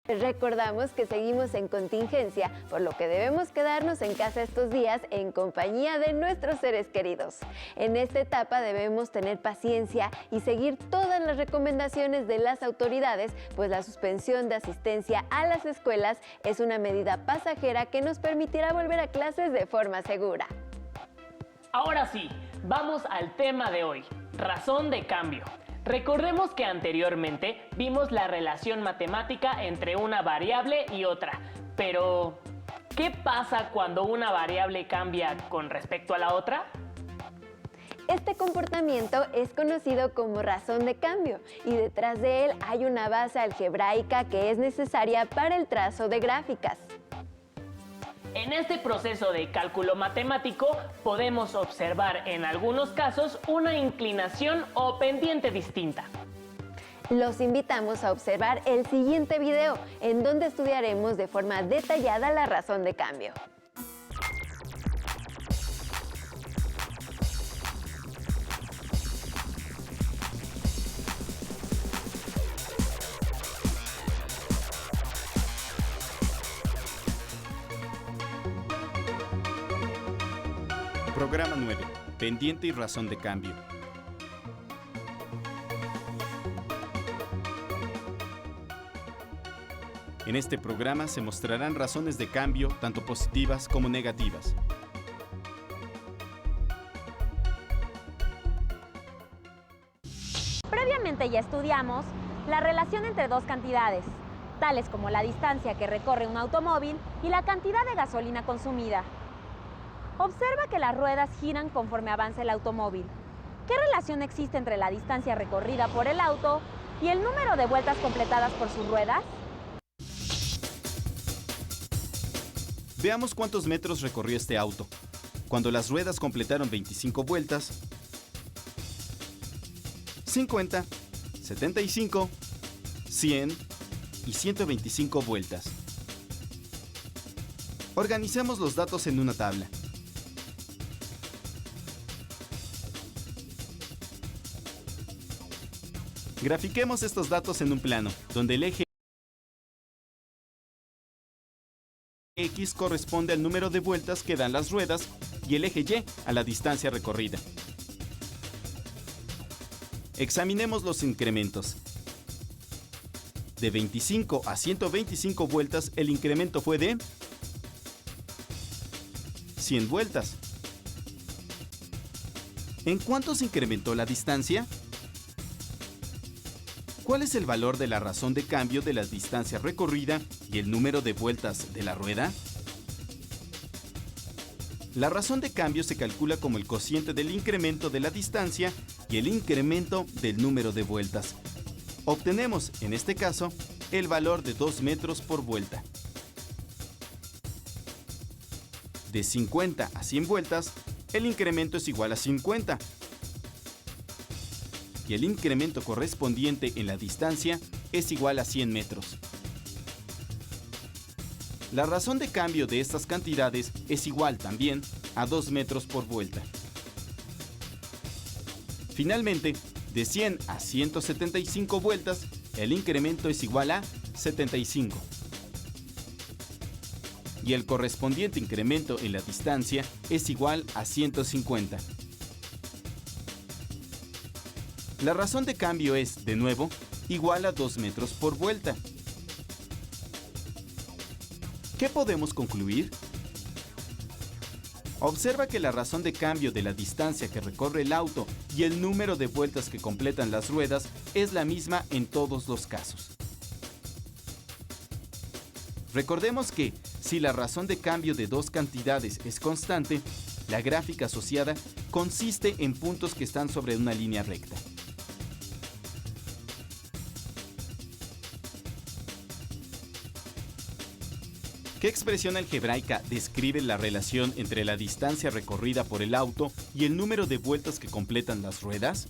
Les recordamos que seguimos en contingencia, por lo que debemos quedarnos en casa estos días en compañía de nuestros seres queridos. En esta etapa debemos tener paciencia y seguir todas las recomendaciones de las autoridades, pues la suspensión de asistencia a las escuelas es una medida pasajera que nos permitirá volver a clases de forma segura. Ahora sí, vamos al tema de hoy, razón de cambio. Recordemos que anteriormente vimos la relación matemática entre una variable y otra, pero ¿qué pasa cuando una variable cambia con respecto a la otra? Este comportamiento es conocido como razón de cambio y detrás de él hay una base algebraica que es necesaria para el trazo de gráficas. En este proceso de cálculo matemático podemos observar en algunos casos una inclinación o pendiente distinta. Los invitamos a observar el siguiente video, en donde estudiaremos de forma detallada la razón de cambio. Programa 9. Pendiente y razón de cambio. En este programa se mostrarán razones de cambio, tanto positivas como negativas. Previamente ya estudiamos la relación entre dos cantidades, tales como la distancia que recorre un automóvil y la cantidad de gasolina consumida. Observa que las ruedas giran conforme avanza el automóvil. ¿Qué relación existe entre la distancia recorrida por el auto y el número de vueltas completadas por sus ruedas? Veamos cuántos metros recorrió este auto. Cuando las ruedas completaron 25 vueltas, 50, 75, 100 y 125 vueltas. Organicemos los datos en una tabla. Grafiquemos estos datos en un plano, donde el eje X corresponde al número de vueltas que dan las ruedas y el eje Y a la distancia recorrida. Examinemos los incrementos. De 25 a 125 vueltas, el incremento fue de 100 vueltas. ¿En cuánto se incrementó la distancia? ¿Cuál es el valor de la razón de cambio de la distancia recorrida y el número de vueltas de la rueda? La razón de cambio se calcula como el cociente del incremento de la distancia y el incremento del número de vueltas. Obtenemos, en este caso, el valor de 2 metros por vuelta. De 50 a 100 vueltas, el incremento es igual a 50. Y el incremento correspondiente en la distancia es igual a 100 metros. La razón de cambio de estas cantidades es igual también a 2 metros por vuelta. Finalmente, de 100 a 175 vueltas, el incremento es igual a 75. Y el correspondiente incremento en la distancia es igual a 150. La razón de cambio es, de nuevo, igual a 2 metros por vuelta. ¿Qué podemos concluir? Observa que la razón de cambio de la distancia que recorre el auto y el número de vueltas que completan las ruedas es la misma en todos los casos. Recordemos que, si la razón de cambio de dos cantidades es constante, la gráfica asociada consiste en puntos que están sobre una línea recta. ¿Qué expresión algebraica describe la relación entre la distancia recorrida por el auto y el número de vueltas que completan las ruedas?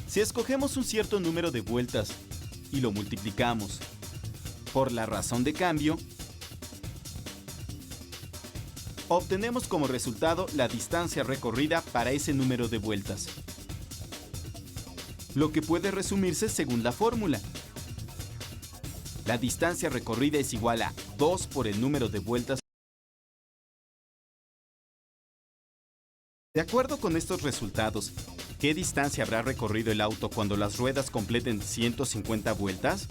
Si escogemos un cierto número de vueltas y lo multiplicamos por la razón de cambio, Obtenemos como resultado la distancia recorrida para ese número de vueltas, lo que puede resumirse según la fórmula. La distancia recorrida es igual a 2 por el número de vueltas. De acuerdo con estos resultados, ¿qué distancia habrá recorrido el auto cuando las ruedas completen 150 vueltas?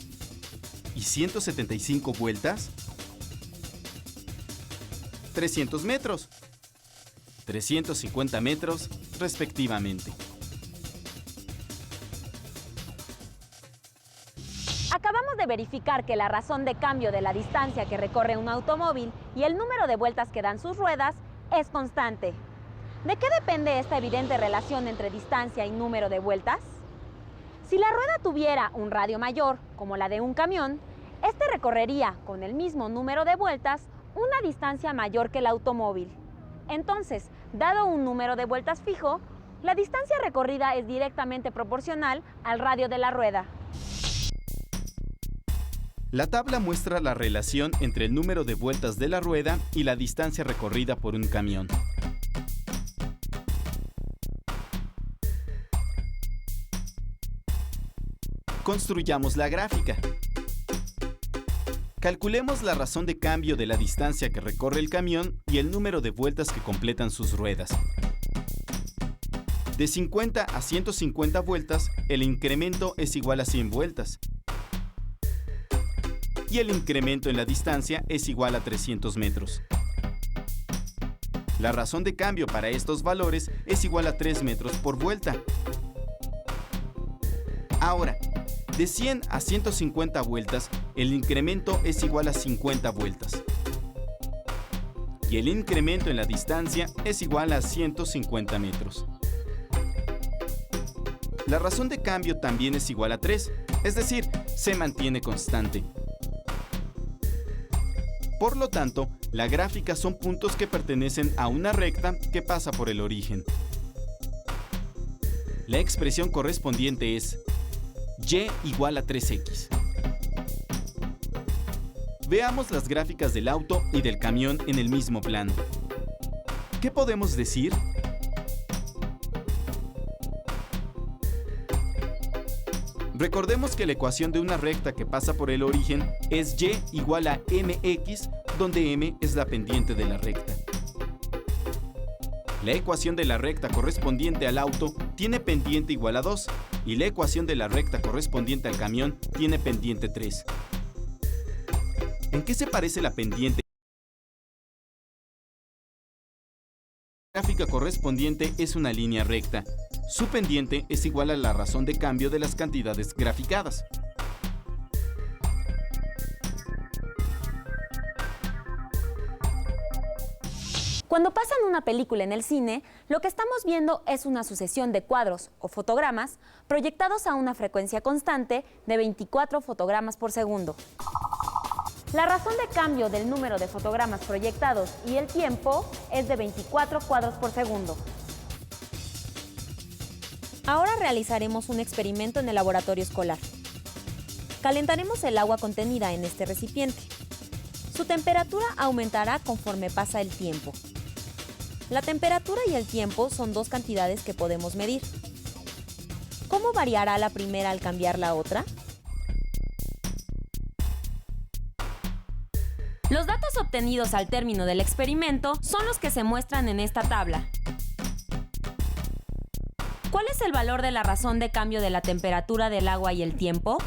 ¿Y 175 vueltas? 300 metros. 350 metros, respectivamente. Acabamos de verificar que la razón de cambio de la distancia que recorre un automóvil y el número de vueltas que dan sus ruedas es constante. ¿De qué depende esta evidente relación entre distancia y número de vueltas? Si la rueda tuviera un radio mayor, como la de un camión, este recorrería con el mismo número de vueltas una distancia mayor que el automóvil. Entonces, dado un número de vueltas fijo, la distancia recorrida es directamente proporcional al radio de la rueda. La tabla muestra la relación entre el número de vueltas de la rueda y la distancia recorrida por un camión. Construyamos la gráfica. Calculemos la razón de cambio de la distancia que recorre el camión y el número de vueltas que completan sus ruedas. De 50 a 150 vueltas, el incremento es igual a 100 vueltas. Y el incremento en la distancia es igual a 300 metros. La razón de cambio para estos valores es igual a 3 metros por vuelta. Ahora, de 100 a 150 vueltas, el incremento es igual a 50 vueltas. Y el incremento en la distancia es igual a 150 metros. La razón de cambio también es igual a 3, es decir, se mantiene constante. Por lo tanto, la gráfica son puntos que pertenecen a una recta que pasa por el origen. La expresión correspondiente es y igual a 3x. Veamos las gráficas del auto y del camión en el mismo plano. ¿Qué podemos decir? Recordemos que la ecuación de una recta que pasa por el origen es y igual a mx, donde m es la pendiente de la recta. La ecuación de la recta correspondiente al auto tiene pendiente igual a 2 y la ecuación de la recta correspondiente al camión tiene pendiente 3. ¿En qué se parece la pendiente? La gráfica correspondiente es una línea recta. Su pendiente es igual a la razón de cambio de las cantidades graficadas. Cuando pasan una película en el cine, lo que estamos viendo es una sucesión de cuadros o fotogramas proyectados a una frecuencia constante de 24 fotogramas por segundo. La razón de cambio del número de fotogramas proyectados y el tiempo es de 24 cuadros por segundo. Ahora realizaremos un experimento en el laboratorio escolar. Calentaremos el agua contenida en este recipiente. Su temperatura aumentará conforme pasa el tiempo. La temperatura y el tiempo son dos cantidades que podemos medir. ¿Cómo variará la primera al cambiar la otra? Los datos obtenidos al término del experimento son los que se muestran en esta tabla. ¿Cuál es el valor de la razón de cambio de la temperatura del agua y el tiempo?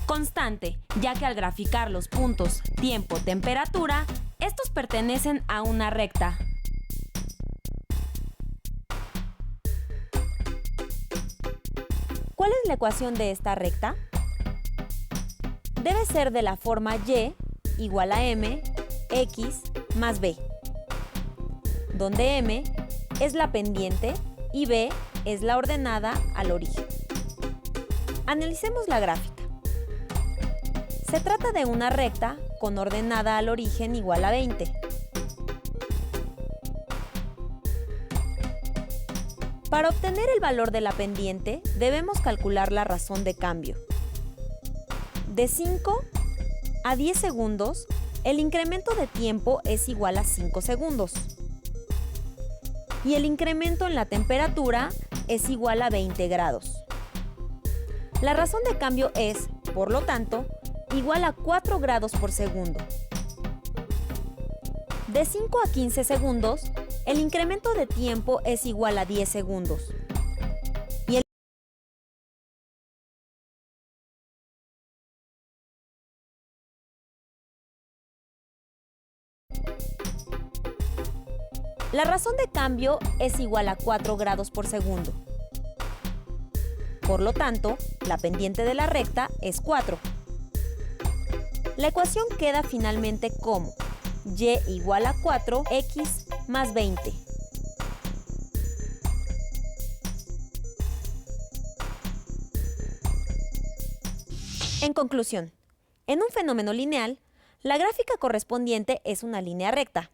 Constante, ya que al graficar los puntos tiempo, temperatura, estos pertenecen a una recta. ¿Cuál es la ecuación de esta recta? Debe ser de la forma y igual a m, x más b, donde m es la pendiente y b es la ordenada al origen. Analicemos la gráfica. Se trata de una recta con ordenada al origen igual a 20. Para obtener el valor de la pendiente, debemos calcular la razón de cambio. De 5 a 10 segundos, el incremento de tiempo es igual a 5 segundos. Y el incremento en la temperatura es igual a 20 grados. La razón de cambio es, por lo tanto, igual a 4 grados por segundo. De 5 a 15 segundos, el incremento de tiempo es igual a 10 segundos. La razón de cambio es igual a 4 grados por segundo. Por lo tanto, la pendiente de la recta es 4. La ecuación queda finalmente como y igual a 4x más 20. En conclusión, en un fenómeno lineal, la gráfica correspondiente es una línea recta.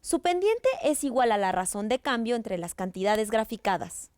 Su pendiente es igual a la razón de cambio entre las cantidades graficadas.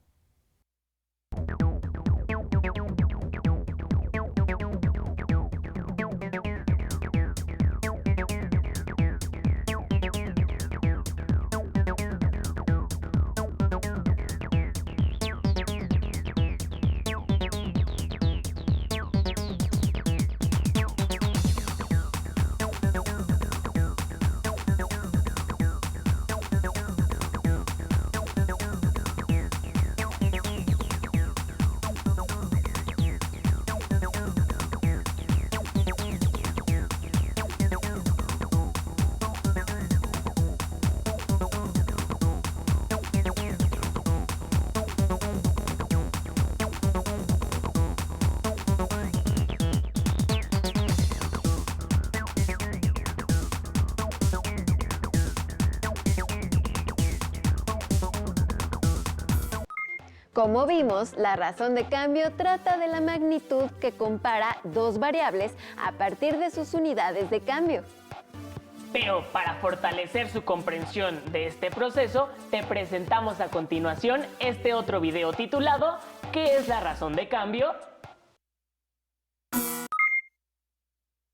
Como vimos, la razón de cambio trata de la magnitud que compara dos variables a partir de sus unidades de cambio. Pero para fortalecer su comprensión de este proceso, te presentamos a continuación este otro video titulado ¿Qué es la razón de cambio?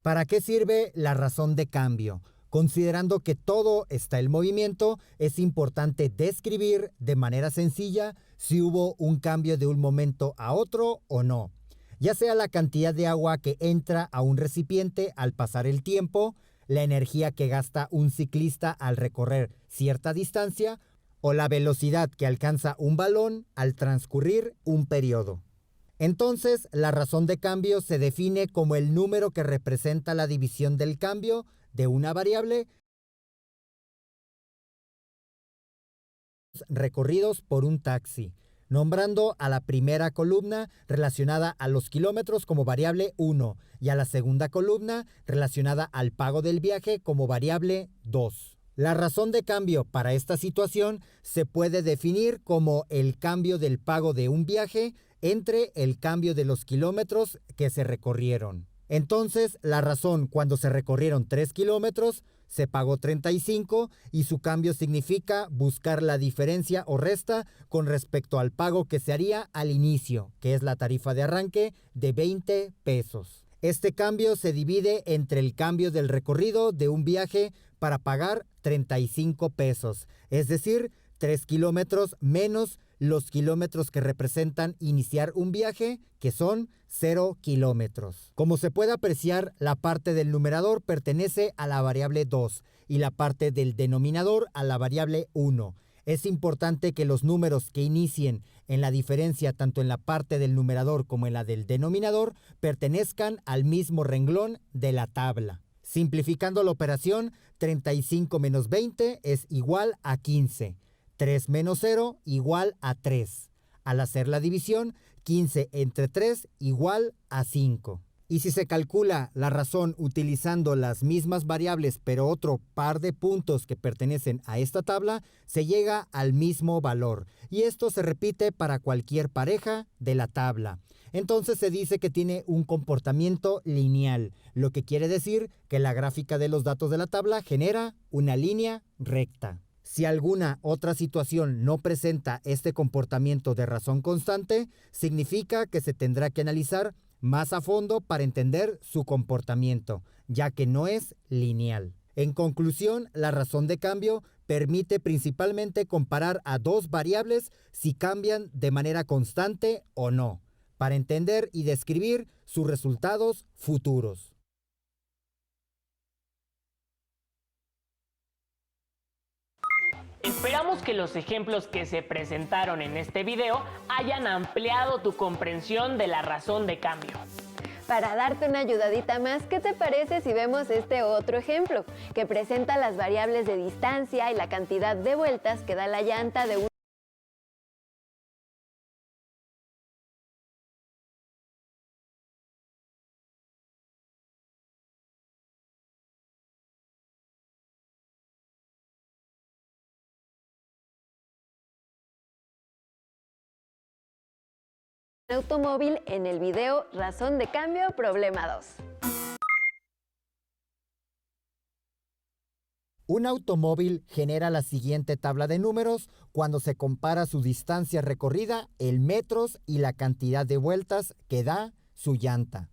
¿Para qué sirve la razón de cambio? Considerando que todo está en movimiento, es importante describir de manera sencilla si hubo un cambio de un momento a otro o no. Ya sea la cantidad de agua que entra a un recipiente al pasar el tiempo, la energía que gasta un ciclista al recorrer cierta distancia o la velocidad que alcanza un balón al transcurrir un periodo. Entonces, la razón de cambio se define como el número que representa la división del cambio de una variable recorridos por un taxi, nombrando a la primera columna relacionada a los kilómetros como variable 1 y a la segunda columna relacionada al pago del viaje como variable 2. La razón de cambio para esta situación se puede definir como el cambio del pago de un viaje entre el cambio de los kilómetros que se recorrieron. Entonces, la razón cuando se recorrieron 3 kilómetros, se pagó 35 y su cambio significa buscar la diferencia o resta con respecto al pago que se haría al inicio, que es la tarifa de arranque de 20 pesos. Este cambio se divide entre el cambio del recorrido de un viaje para pagar 35 pesos, es decir, 3 kilómetros menos los kilómetros que representan iniciar un viaje, que son 0 kilómetros. Como se puede apreciar, la parte del numerador pertenece a la variable 2 y la parte del denominador a la variable 1. Es importante que los números que inicien en la diferencia tanto en la parte del numerador como en la del denominador pertenezcan al mismo renglón de la tabla. Simplificando la operación, 35 menos 20 es igual a 15. 3 menos 0 igual a 3. Al hacer la división, 15 entre 3 igual a 5. Y si se calcula la razón utilizando las mismas variables pero otro par de puntos que pertenecen a esta tabla, se llega al mismo valor. Y esto se repite para cualquier pareja de la tabla. Entonces se dice que tiene un comportamiento lineal, lo que quiere decir que la gráfica de los datos de la tabla genera una línea recta. Si alguna otra situación no presenta este comportamiento de razón constante, significa que se tendrá que analizar más a fondo para entender su comportamiento, ya que no es lineal. En conclusión, la razón de cambio permite principalmente comparar a dos variables si cambian de manera constante o no, para entender y describir sus resultados futuros. Esperamos que los ejemplos que se presentaron en este video hayan ampliado tu comprensión de la razón de cambio. Para darte una ayudadita más, ¿qué te parece si vemos este otro ejemplo, que presenta las variables de distancia y la cantidad de vueltas que da la llanta de un automóvil en el video Razón de Cambio, problema 2? Un automóvil genera la siguiente tabla de números cuando se compara su distancia recorrida en metros y la cantidad de vueltas que da su llanta.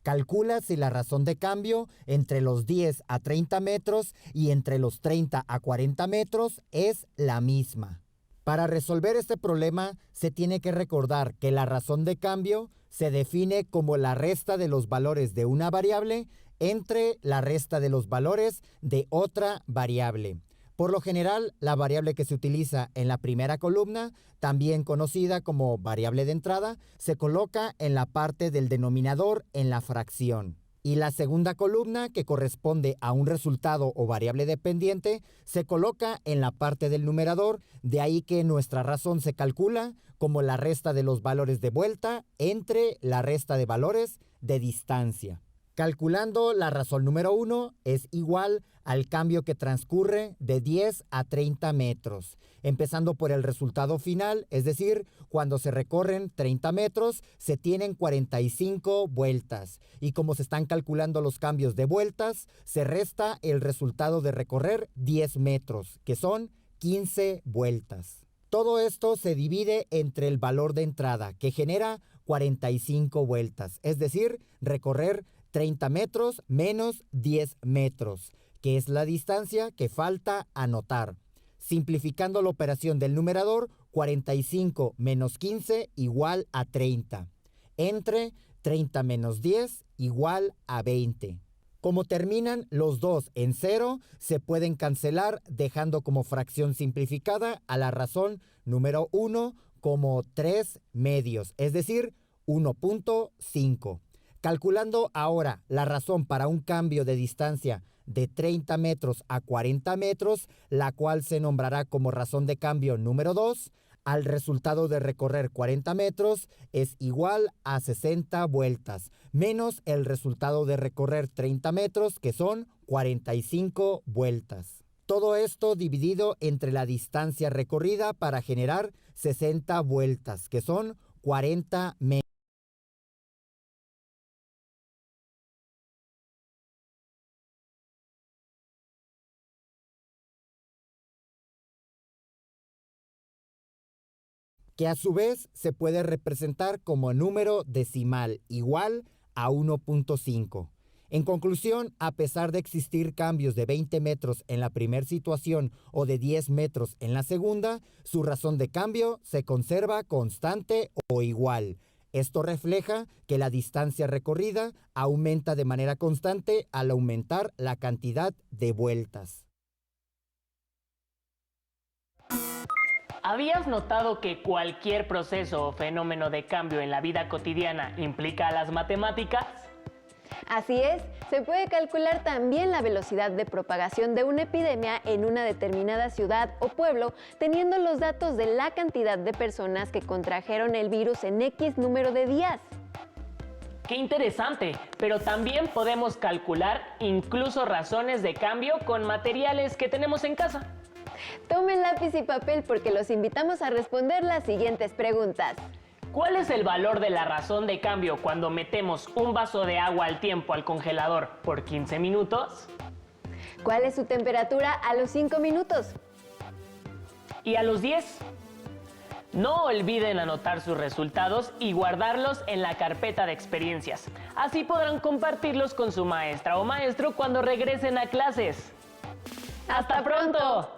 Calcula si la razón de cambio entre los 10 a 30 metros y entre los 30 a 40 metros es la misma. Para resolver este problema, se tiene que recordar que la razón de cambio se define como la resta de los valores de una variable entre la resta de los valores de otra variable. Por lo general, la variable que se utiliza en la primera columna, también conocida como variable de entrada, se coloca en la parte del denominador en la fracción. Y la segunda columna, que corresponde a un resultado o variable dependiente, se coloca en la parte del numerador, de ahí que nuestra razón se calcula como la resta de los valores de vuelta entre la resta de valores de distancia. Calculando, la razón número 1 es igual al cambio que transcurre de 10 a 30 metros. Empezando por el resultado final, es decir, cuando se recorren 30 metros, se tienen 45 vueltas. Y como se están calculando los cambios de vueltas, se resta el resultado de recorrer 10 metros, que son 15 vueltas. Todo esto se divide entre el valor de entrada, que genera 45 vueltas, es decir, recorrer 30 metros menos 10 metros, que es la distancia que falta anotar. Simplificando la operación del numerador, 45 menos 15 igual a 30. Entre 30 menos 10 igual a 20. Como terminan los dos en 0, se pueden cancelar dejando como fracción simplificada a la razón número 1 como 3 medios, es decir, 1.5. Calculando ahora la razón para un cambio de distancia de 30 metros a 40 metros, la cual se nombrará como razón de cambio número 2, al resultado de recorrer 40 metros es igual a 60 vueltas, menos el resultado de recorrer 30 metros, que son 45 vueltas. Todo esto dividido entre la distancia recorrida para generar 60 vueltas, que son 40 metros. Que a su vez se puede representar como número decimal igual a 1.5. En conclusión, a pesar de existir cambios de 20 metros en la primera situación o de 10 metros en la segunda, su razón de cambio se conserva constante o igual. Esto refleja que la distancia recorrida aumenta de manera constante al aumentar la cantidad de vueltas. ¿Habías notado que cualquier proceso o fenómeno de cambio en la vida cotidiana implica las matemáticas? Así es, se puede calcular también la velocidad de propagación de una epidemia en una determinada ciudad o pueblo, teniendo los datos de la cantidad de personas que contrajeron el virus en X número de días. ¡Qué interesante! Pero también podemos calcular incluso razones de cambio con materiales que tenemos en casa. Tomen lápiz y papel porque los invitamos a responder las siguientes preguntas. ¿Cuál es el valor de la razón de cambio cuando metemos un vaso de agua al tiempo al congelador por 15 minutos? ¿Cuál es su temperatura a los 5 minutos? ¿Y a los 10? No olviden anotar sus resultados y guardarlos en la carpeta de experiencias. Así podrán compartirlos con su maestra o maestro cuando regresen a clases. ¡Hasta pronto!